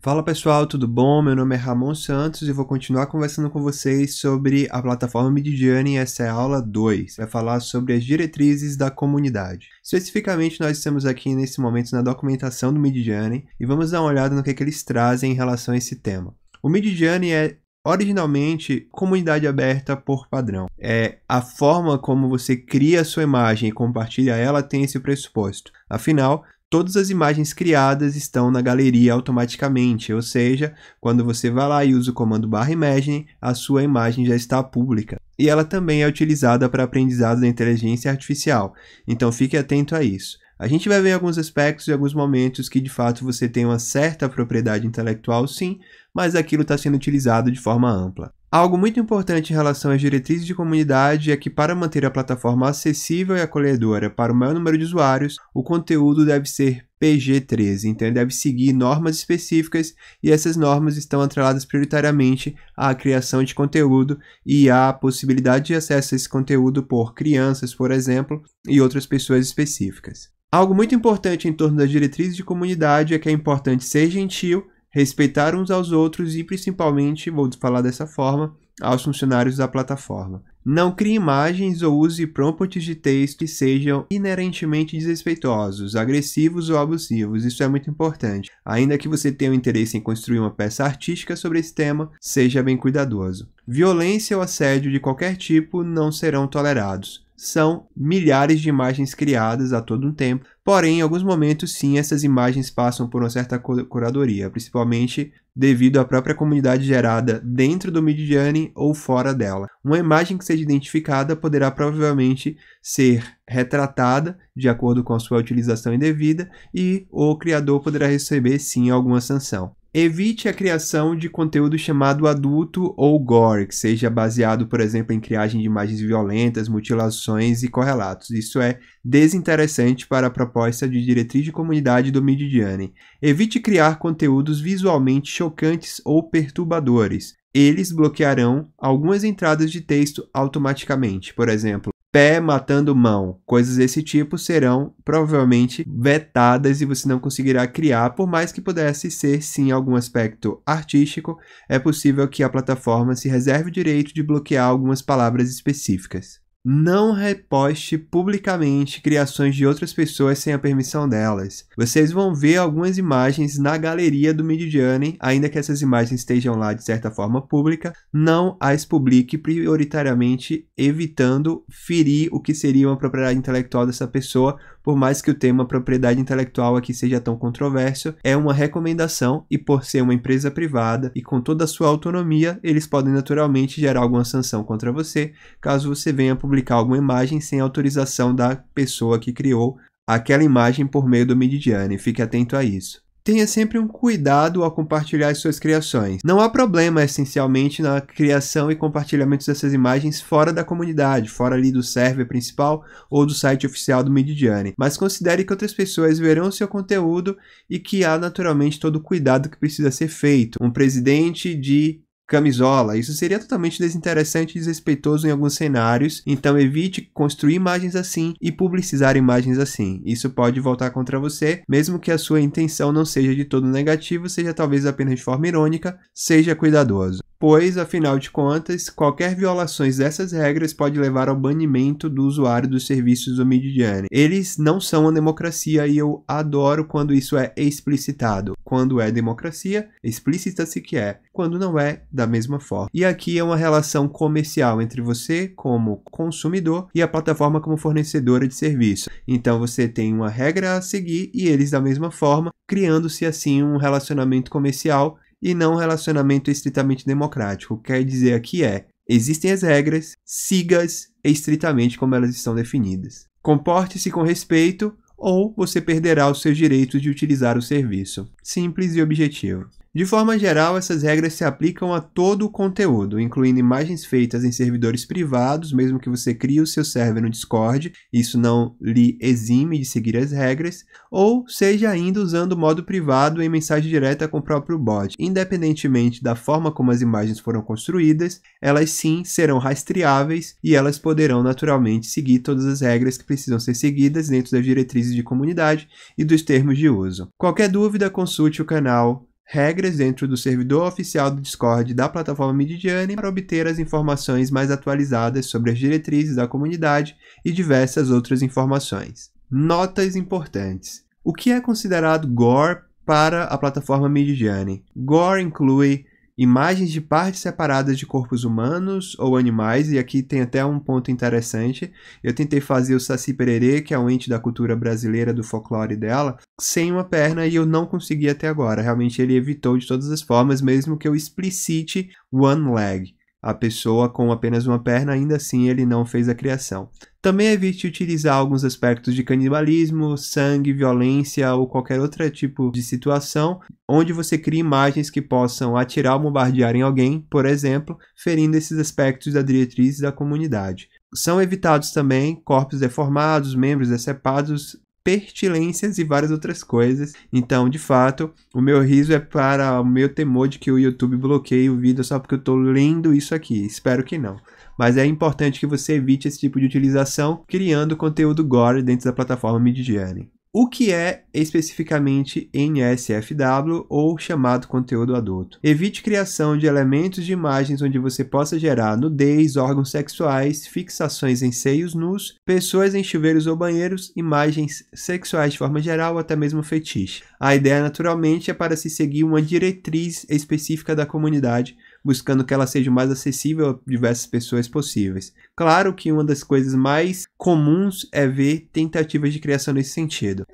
Fala pessoal, tudo bom? Meu nome é Ramon Santos e vou continuar conversando com vocês sobre a plataforma Midjourney. Essa é a aula 2, vai falar sobre as diretrizes da comunidade. Especificamente, nós estamos aqui nesse momento na documentação do Midjourney e vamos dar uma olhada no que eles trazem em relação a esse tema. O Midjourney é originalmente comunidade aberta por padrão. É a forma como você cria a sua imagem e compartilha ela tem esse pressuposto. Afinal, todas as imagens criadas estão na galeria automaticamente, ou seja, quando você vai lá e usa o comando /imagine, a sua imagem já está pública. E ela também é utilizada para aprendizado da inteligência artificial, então fique atento a isso. A gente vai ver alguns aspectos e alguns momentos que de fato você tem uma certa propriedade intelectual sim, mas aquilo está sendo utilizado de forma ampla. Algo muito importante em relação às diretrizes de comunidade é que para manter a plataforma acessível e acolhedora para o maior número de usuários, o conteúdo deve ser PG-13, então ele deve seguir normas específicas e essas normas estão atreladas prioritariamente à criação de conteúdo e à possibilidade de acesso a esse conteúdo por crianças, por exemplo, e outras pessoas específicas. Algo muito importante em torno das diretrizes de comunidade é que é importante ser gentil, respeitar uns aos outros e, principalmente, vou falar dessa forma, aos funcionários da plataforma. Não crie imagens ou use prompts de texto que sejam inerentemente desrespeitosos, agressivos ou abusivos. Isso é muito importante. Ainda que você tenha o interesse em construir uma peça artística sobre esse tema, seja bem cuidadoso. Violência ou assédio de qualquer tipo não serão tolerados. São milhares de imagens criadas a todo um tempo, porém, em alguns momentos, sim, essas imagens passam por uma certa curadoria, principalmente devido à própria comunidade gerada dentro do Midjourney ou fora dela. Uma imagem que seja identificada poderá provavelmente ser retratada de acordo com a sua utilização indevida e o criador poderá receber, sim, alguma sanção. Evite a criação de conteúdo chamado adulto ou gore, que seja baseado, por exemplo, em criagem de imagens violentas, mutilações e correlatos. Isso é desinteressante para a proposta de diretriz de comunidade do Midjourney. Evite criar conteúdos visualmente chocantes ou perturbadores. Eles bloquearão algumas entradas de texto automaticamente, por exemplo, pé matando mão, coisas desse tipo serão provavelmente vetadas e você não conseguirá criar, por mais que pudesse ser sim algum aspecto artístico, é possível que a plataforma se reserve o direito de bloquear algumas palavras específicas. Não reposte publicamente criações de outras pessoas sem a permissão delas. Vocês vão ver algumas imagens na galeria do Midjourney, ainda que essas imagens estejam lá de certa forma pública, não as publique prioritariamente, evitando ferir o que seria uma propriedade intelectual dessa pessoa, por mais que o tema propriedade intelectual aqui seja tão controverso, é uma recomendação e por ser uma empresa privada e com toda a sua autonomia, eles podem naturalmente gerar alguma sanção contra você, caso você venha publicar alguma imagem sem autorização da pessoa que criou aquela imagem por meio do Midjourney. Fique atento a isso. Tenha sempre um cuidado ao compartilhar as suas criações. Não há problema, essencialmente, na criação e compartilhamento dessas imagens fora da comunidade, fora ali do server principal ou do site oficial do Midjourney. Mas considere que outras pessoas verão o seu conteúdo e que há, naturalmente, todo o cuidado que precisa ser feito. Um presidente de camisola, isso seria totalmente desinteressante e desrespeitoso em alguns cenários, então evite construir imagens assim e publicizar imagens assim. Isso pode voltar contra você, mesmo que a sua intenção não seja de todo negativa, seja talvez apenas de forma irônica, seja cuidadoso. Pois, afinal de contas, qualquer violações dessas regras pode levar ao banimento do usuário dos serviços do Midjourney. Eles não são uma democracia e eu adoro quando isso é explicitado. Quando é democracia, explicita-se que é. Quando não é, da mesma forma. E aqui é uma relação comercial entre você como consumidor e a plataforma como fornecedora de serviço. Então você tem uma regra a seguir e eles da mesma forma, criando-se assim um relacionamento comercial e não um relacionamento estritamente democrático. O que quer dizer aqui é, existem as regras, siga-as estritamente como elas estão definidas. Comporte-se com respeito ou você perderá os seus direitos de utilizar o serviço. Simples e objetivo. De forma geral, essas regras se aplicam a todo o conteúdo, incluindo imagens feitas em servidores privados, mesmo que você crie o seu server no Discord, isso não lhe exime de seguir as regras, ou seja ainda usando o modo privado em mensagem direta com o próprio bot. Independentemente da forma como as imagens foram construídas, elas sim serão rastreáveis e elas poderão naturalmente seguir todas as regras que precisam ser seguidas dentro das diretrizes de comunidade e dos termos de uso. Qualquer dúvida, consulte o canal regras dentro do servidor oficial do Discord da plataforma Midjourney para obter as informações mais atualizadas sobre as diretrizes da comunidade e diversas outras informações. Notas importantes. O que é considerado gore para a plataforma Midjourney? Gore inclui imagens de partes separadas de corpos humanos ou animais, e aqui tem até um ponto interessante. Eu tentei fazer o Saci Pererê, que é um ente da cultura brasileira, do folclore dela, sem uma perna, e eu não consegui até agora. Realmente ele evitou de todas as formas, mesmo que eu explicite one leg. A pessoa com apenas uma perna, ainda assim ele não fez a criação. Também evite utilizar alguns aspectos de canibalismo, sangue, violência ou qualquer outro tipo de situação onde você cria imagens que possam atirar ou bombardear em alguém, por exemplo, ferindo esses aspectos da diretriz da comunidade. São evitados também corpos deformados, membros decepados, pestilências e várias outras coisas. Então, de fato, o meu riso é para o meu temor de que o YouTube bloqueie o vídeo só porque eu estou lendo isso aqui. Espero que não. Mas é importante que você evite esse tipo de utilização criando conteúdo gore dentro da plataforma Midjourney. O que é especificamente NSFW ou chamado conteúdo adulto? Evite criação de elementos de imagens onde você possa gerar nudez, órgãos sexuais, fixações em seios nus, pessoas em chuveiros ou banheiros, imagens sexuais de forma geral ou até mesmo fetiche. A ideia naturalmente é para se seguir uma diretriz específica da comunidade, buscando que ela seja o mais acessível a diversas pessoas possíveis. Claro que uma das coisas mais comuns é ver tentativas de criação nesse sentido.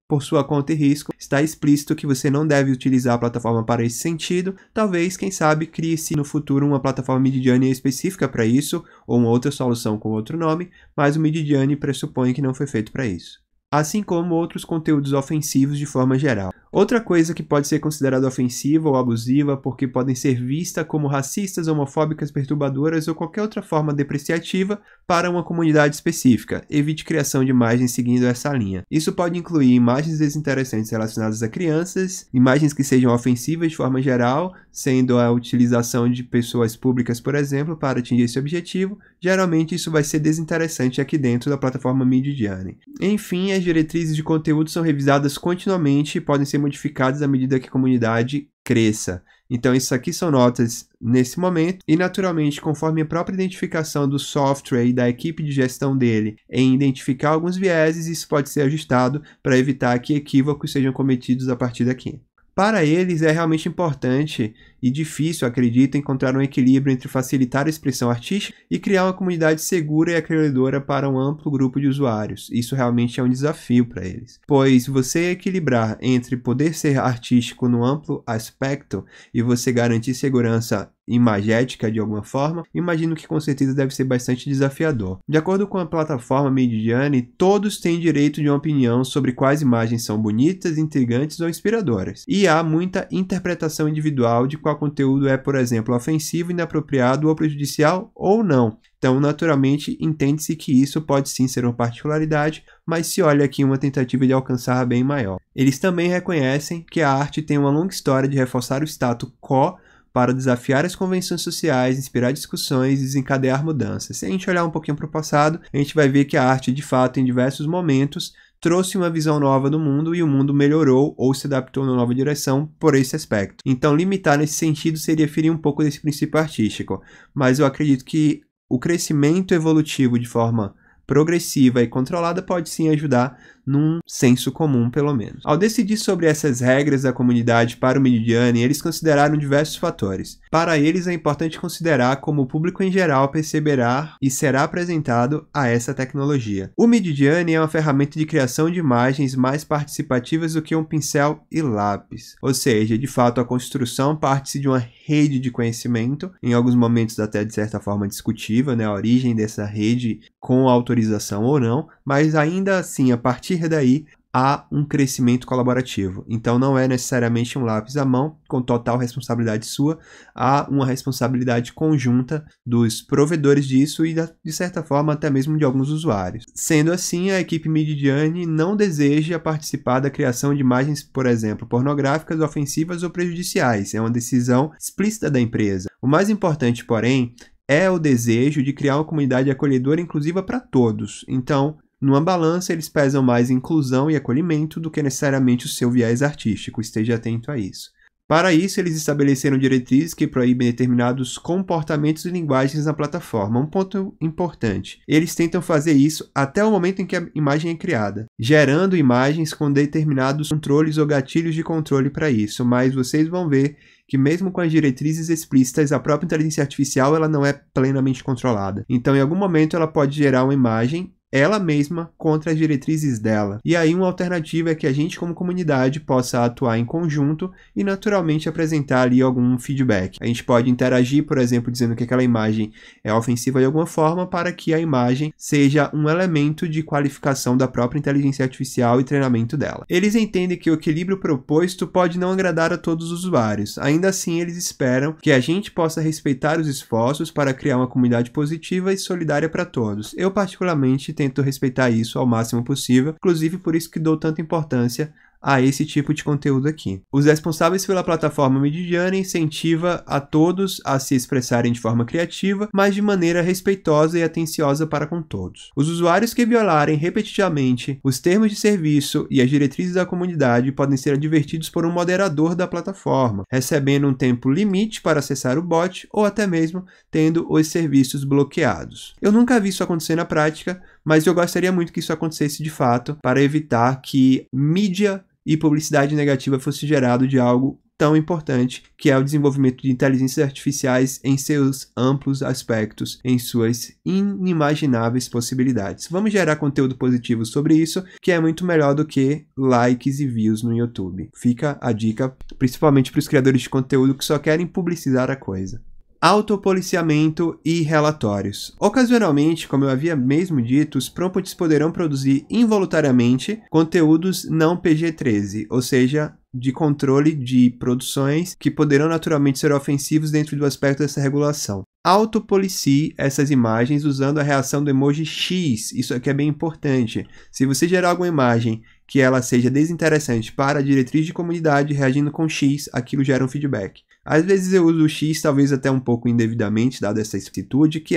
Por sua conta e risco, está explícito que você não deve utilizar a plataforma para esse sentido. Talvez, quem sabe, crie-se no futuro uma plataforma Midjourney específica para isso, ou uma outra solução com outro nome, mas o Midjourney pressupõe que não foi feito para isso. Assim como outros conteúdos ofensivos de forma geral. Outra coisa que pode ser considerada ofensiva ou abusiva porque podem ser vistas como racistas, homofóbicas, perturbadoras ou qualquer outra forma depreciativa para uma comunidade específica. Evite criação de imagens seguindo essa linha. Isso pode incluir imagens desinteressantes relacionadas a crianças, imagens que sejam ofensivas de forma geral, sendo a utilização de pessoas públicas, por exemplo, para atingir esse objetivo. Geralmente isso vai ser desinteressante aqui dentro da plataforma Midjourney. Enfim, as diretrizes de conteúdo são revisadas continuamente e podem ser modificadas à medida que a comunidade cresça. Então isso aqui são notas nesse momento e naturalmente conforme a própria identificação do software e da equipe de gestão dele em identificar alguns vieses, isso pode ser ajustado para evitar que equívocos sejam cometidos a partir daqui. Para eles é realmente importante e difícil, acredito, encontrar um equilíbrio entre facilitar a expressão artística e criar uma comunidade segura e acolhedora para um amplo grupo de usuários. Isso realmente é um desafio para eles. Pois você equilibrar entre poder ser artístico no amplo aspecto e você garantir segurança imagética de alguma forma, imagino que com certeza deve ser bastante desafiador. De acordo com a plataforma Midjourney, todos têm direito de uma opinião sobre quais imagens são bonitas, intrigantes ou inspiradoras. E há muita interpretação individual de qual conteúdo é, por exemplo, ofensivo, inapropriado ou prejudicial ou não. Então, naturalmente, entende-se que isso pode sim ser uma particularidade, mas se olha aqui uma tentativa de alcançar bem maior. Eles também reconhecem que a arte tem uma longa história de reforçar o status quo para desafiar as convenções sociais, inspirar discussões e desencadear mudanças. Se a gente olhar um pouquinho para o passado, a gente vai ver que a arte, de fato, em diversos momentos, trouxe uma visão nova do mundo e o mundo melhorou ou se adaptou numa nova direção por esse aspecto. Então, limitar nesse sentido seria ferir um pouco desse princípio artístico, mas eu acredito que o crescimento evolutivo de forma progressiva e controlada pode sim ajudar num senso comum, pelo menos. Ao decidir sobre essas regras da comunidade para o Midjourney, eles consideraram diversos fatores. Para eles, é importante considerar como o público em geral perceberá e será apresentado a essa tecnologia. O Midjourney é uma ferramenta de criação de imagens mais participativas do que um pincel e lápis. Ou seja, de fato, a construção parte-se de uma rede de conhecimento, em alguns momentos até de certa forma discutível, né, a origem dessa rede com autorização ou não, mas ainda assim, a partir daí, há um crescimento colaborativo. Então não é necessariamente um lápis à mão, com total responsabilidade sua, há uma responsabilidade conjunta dos provedores disso e, de certa forma, até mesmo de alguns usuários. Sendo assim, a equipe Midjourney não deseja participar da criação de imagens, por exemplo, pornográficas, ofensivas ou prejudiciais. É uma decisão explícita da empresa. O mais importante, porém, é o desejo de criar uma comunidade acolhedora e inclusiva para todos. Então, numa balança, eles pesam mais inclusão e acolhimento do que necessariamente o seu viés artístico. Esteja atento a isso. Para isso, eles estabeleceram diretrizes que proíbem determinados comportamentos e linguagens na plataforma. Um ponto importante: eles tentam fazer isso até o momento em que a imagem é criada, gerando imagens com determinados controles ou gatilhos de controle para isso, mas vocês vão ver que mesmo com as diretrizes explícitas, a própria inteligência artificial ela não é plenamente controlada. Então, em algum momento, ela pode gerar uma imagem ela mesma contra as diretrizes dela. E aí uma alternativa é que a gente como comunidade possa atuar em conjunto e naturalmente apresentar ali algum feedback. A gente pode interagir, por exemplo, dizendo que aquela imagem é ofensiva de alguma forma para que a imagem seja um elemento de qualificação da própria inteligência artificial e treinamento dela. Eles entendem que o equilíbrio proposto pode não agradar a todos os usuários. Ainda assim, eles esperam que a gente possa respeitar os esforços para criar uma comunidade positiva e solidária para todos. Eu particularmente tento respeitar isso ao máximo possível, inclusive por isso que dou tanta importância a esse tipo de conteúdo aqui. Os responsáveis pela plataforma Midjourney incentiva a todos a se expressarem de forma criativa, mas de maneira respeitosa e atenciosa para com todos. Os usuários que violarem repetidamente os termos de serviço e as diretrizes da comunidade podem ser advertidos por um moderador da plataforma, recebendo um tempo limite para acessar o bot ou até mesmo tendo os serviços bloqueados. Eu nunca vi isso acontecer na prática, mas eu gostaria muito que isso acontecesse de fato para evitar que mídia e publicidade negativa fosse gerado de algo tão importante, que é o desenvolvimento de inteligências artificiais em seus amplos aspectos, em suas inimagináveis possibilidades. Vamos gerar conteúdo positivo sobre isso, que é muito melhor do que likes e views no YouTube. Fica a dica, principalmente para os criadores de conteúdo que só querem publicizar a coisa. Autopoliciamento e relatórios. Ocasionalmente, como eu havia mesmo dito, os prompts poderão produzir involuntariamente conteúdos não PG-13, ou seja, de controle de produções que poderão naturalmente ser ofensivos dentro do aspecto dessa regulação. Autopolicie essas imagens usando a reação do emoji X, isso aqui é bem importante. Se você gerar alguma imagem que ela seja desinteressante para a diretriz de comunidade, reagindo com X, aquilo gera um feedback. Às vezes eu uso o X, talvez até um pouco indevidamente, dada essa atitude, que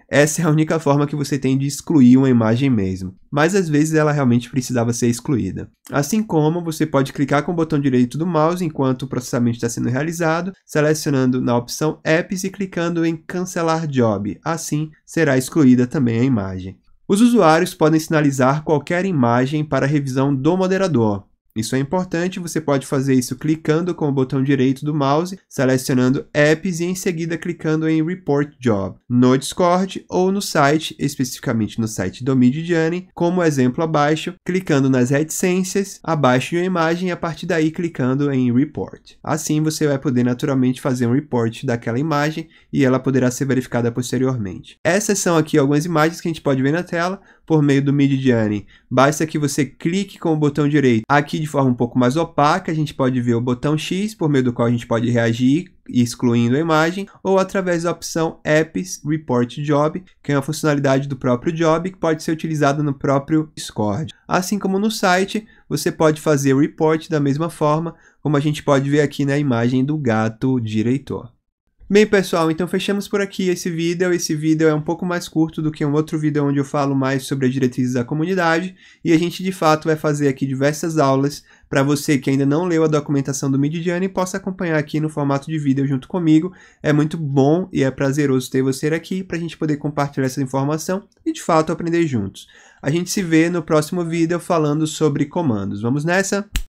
essa é a única forma que você tem de excluir uma imagem mesmo. Mas às vezes ela realmente precisava ser excluída. Assim como você pode clicar com o botão direito do mouse enquanto o processamento está sendo realizado, selecionando na opção Apps e clicando em Cancelar Job. Assim será excluída também a imagem. Os usuários podem sinalizar qualquer imagem para revisão do moderador. Isso é importante, você pode fazer isso clicando com o botão direito do mouse, selecionando Apps e em seguida clicando em Report Job, no Discord ou no site, especificamente no site do Midjourney, como exemplo abaixo, clicando nas reticências, abaixo de uma imagem e a partir daí clicando em Report. Assim você vai poder naturalmente fazer um report daquela imagem e ela poderá ser verificada posteriormente. Essas são aqui algumas imagens que a gente pode ver na tela por meio do Midjourney. Basta que você clique com o botão direito aqui de forma um pouco mais opaca, a gente pode ver o botão X, por meio do qual a gente pode reagir, excluindo a imagem, ou através da opção Apps Report Job, que é uma funcionalidade do próprio Job que pode ser utilizada no próprio Discord. Assim como no site, você pode fazer o report da mesma forma, como a gente pode ver aqui na imagem do gato diretor. Bem, pessoal, então fechamos por aqui esse vídeo. Esse vídeo é um pouco mais curto do que um outro vídeo onde eu falo mais sobre as diretrizes da comunidade e a gente de fato vai fazer aqui diversas aulas para você que ainda não leu a documentação do Midjourney possa acompanhar aqui no formato de vídeo junto comigo. É muito bom e é prazeroso ter você aqui para a gente poder compartilhar essa informação e de fato aprender juntos. A gente se vê no próximo vídeo falando sobre comandos. Vamos nessa?